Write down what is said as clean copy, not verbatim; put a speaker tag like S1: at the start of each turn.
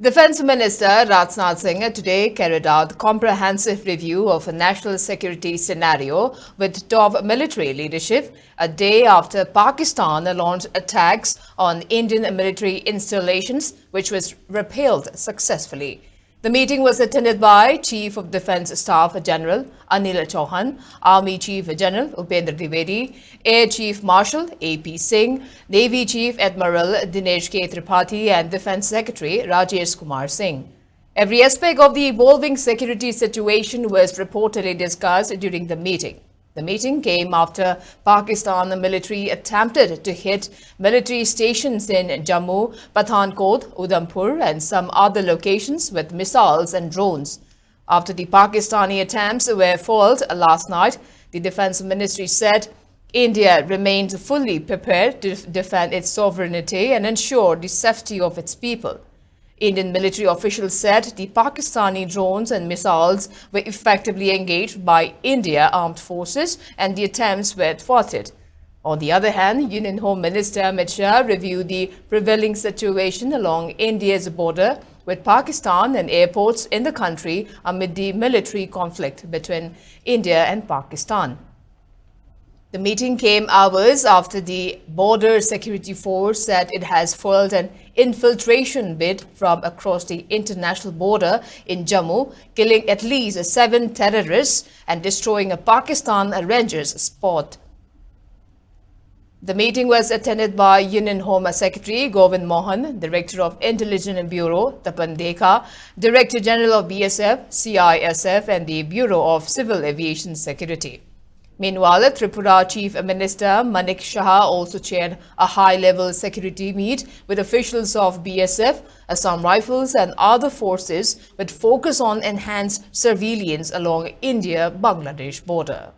S1: Defence Minister Rajnath Singh today carried out comprehensive review of a national security scenario with top military leadership a day after Pakistan launched attacks on Indian military installations, which was repelled successfully. The meeting was attended by Chief of Defence Staff General Anil Chauhan, Army Chief General Upendra Dwivedi, Air Chief Marshal A.P. Singh, Navy Chief Admiral Dinesh K. Tripathi and Defence Secretary Rajesh Kumar Singh. Every aspect of the evolving security situation was reportedly discussed during the meeting. The meeting came after Pakistan military attempted to hit military stations in Jammu, Pathankot, Udhampur and some other locations with missiles and drones. After the Pakistani attempts were foiled last night, the Defence Ministry said India remains fully prepared to defend its sovereignty and ensure the safety of its people. Indian military officials said the Pakistani drones and missiles were effectively engaged by India armed forces and the attempts were thwarted. On the other hand, Union Home Minister Amit Shah reviewed the prevailing situation along India's border with Pakistan and airports in the country amid the military conflict between India and Pakistan. The meeting came hours after the Border Security Force said it has foiled an infiltration bid from across the international border in Jammu, killing at least 7 terrorists and destroying a Pakistan Rangers spot. The meeting was attended by Union Home Secretary Govind Mohan, Director of Intelligence Bureau Tapan Dekha, Director General of BSF, CISF and the Bureau of Civil Aviation Security. Meanwhile, Tripura Chief Minister Manik Shah also chaired a high-level security meet with officials of BSF, Assam Rifles and other forces with focus on enhanced surveillance along India-Bangladesh border.